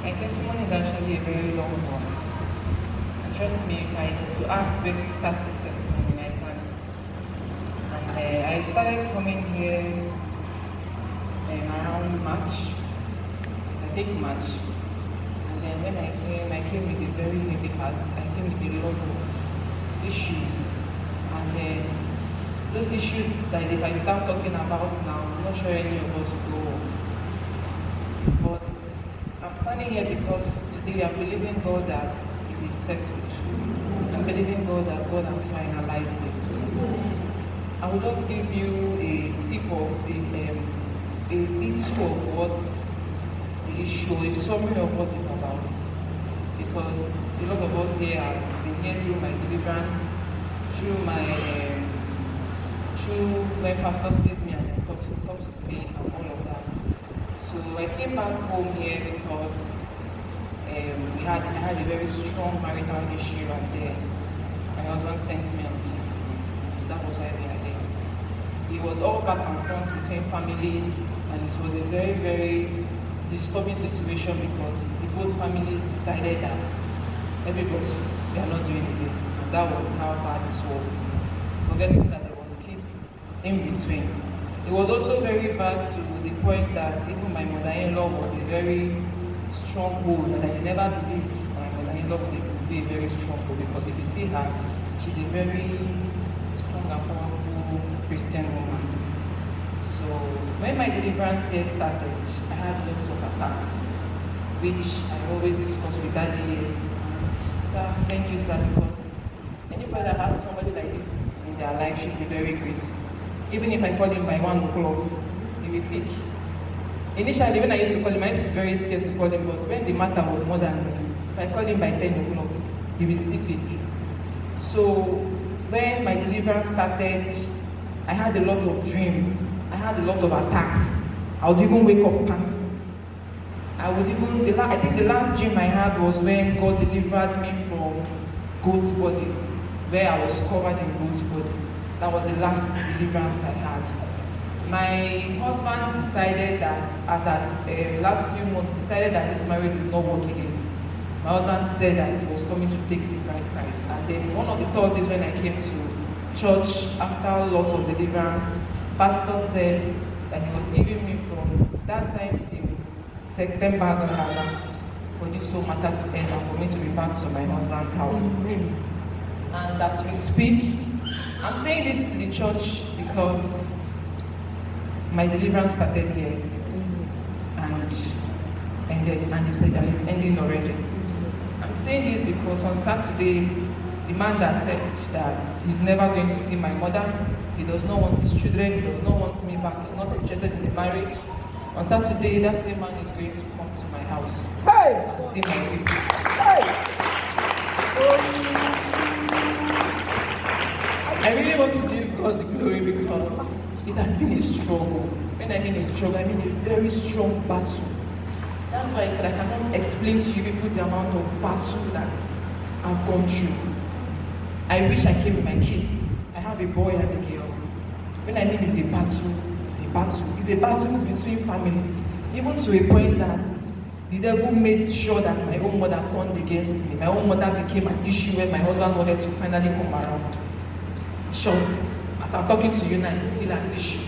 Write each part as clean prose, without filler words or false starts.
My testimony is actually a very long one. And trust me, if I to ask where to start this testimony, I can't. And I started coming here around March, I think March. And then when I came with a very heavy heart. I came with a lot of issues. And then those issues that if I start talking about now, I'm not sure any of us will go. But I'm standing here because today I'm believing God that it is settled. I'm believing God that God has finalized it. I will just give you a tip of a detail of what the issue, a summary of what it's about. Because a lot of us here have been here through my deliverance, through when pastor sees me and then talks to me and all of that. So I came back home here because I had a very strong marital issue and then my husband sent me and beat me. That was why we are here. It was all back and forth between families and it was a very, very disturbing situation because the both families decided that everybody, they are not doing it again. And that was how bad it was. Forgetting that there was kids in between. It was also very bad to the point that even my mother-in-law was a very stronghold, and I never believed my mother-in-law would be a very stronghold because if you see her, she's a very strong and powerful Christian woman. So when my deliverance here started, I had lots of attacks, which I always discuss with Daddy here. And, sir, thank you, sir, because anybody that has somebody like this in their life should be very grateful. Even if I call him by 1 o'clock, he will pick. Initially, when I used to call him, I used to be very scared to call him, but when the matter was more than me, if I call him by 10 o'clock, he will still pick. So when my deliverance started, I had a lot of dreams. I had a lot of attacks. I would even wake up panting. I think the last dream I had was when God delivered me from goat's body, where I was covered in goat's body. That was the last deliverance I had. My husband decided that, as at last few months, decided that this marriage would not work again. My husband said that he was coming to take the bride price. And then one of the Thursdays when I came to church after lots of deliverance, pastor said that he was giving me from that time till September for this whole matter to end and for me to be back to my husband's house. And as we speak, I'm saying this to the church because my deliverance started here and ended, and it's ending already. I'm saying this because on Saturday, the man that said that he's never going to see my mother, he does not want his children, he does not want me back, he's not interested in the marriage. On Saturday, that same man is going to come to my house and see my people. I really want to give God the glory because it has been a struggle. When I mean a struggle, I mean a very strong battle. That's why I said I cannot explain to you people the amount of battle that I've gone through. I wish I came with my kids. I have a boy and a girl. When I mean it's a battle, it's a battle. It's a battle between families, even to a point that the devil made sure that my own mother turned against me. My own mother became an issue when my husband wanted to finally come around. Short, as I'm talking to you now, it's still an issue.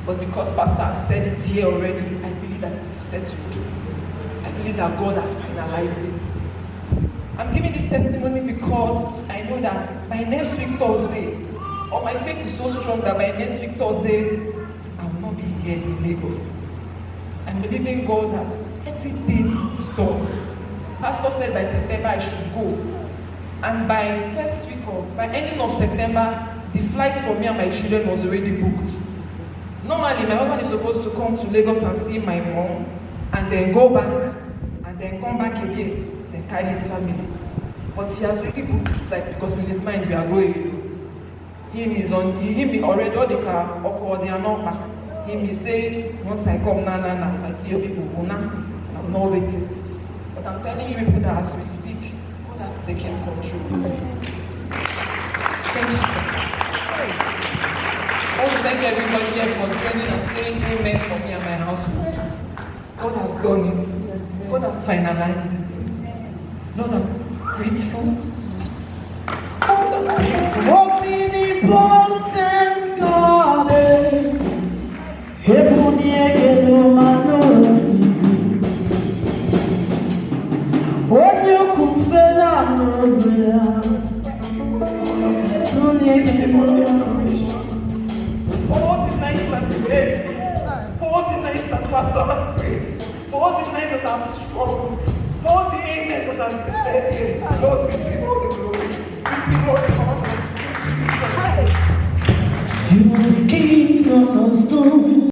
But because Pastor has said it here already, I believe that it is settled. I believe that God has finalized it. I'm giving this testimony because I know that by next week Thursday, or my faith is so strong that by next week Thursday, I will not be here in Lagos. I'm believing God that everything is done. Pastor said by September I should go. And by ending of September, the flight for me and my children was already booked. Normally, my husband is supposed to come to Lagos and see my mom, and then go back, and then come back again, then carry his family. But he has already booked his flight because in his mind we are going. Him already all the car upward, they are not back. Him is saying, once I come, I see your people, I'm not waiting. But I'm telling you people that as we speak, God has taken control. Thank you, sir. I want to thank everybody here for joining and saying amen for me and my household. God has done it. God has finalized it. Lord, I'm grateful. Omnipotent God, for all the nights that you gave me, for all the nights that Pastor has prayed, for all the nights that I've struggled, for all the amen that I've said, Lord, receive all the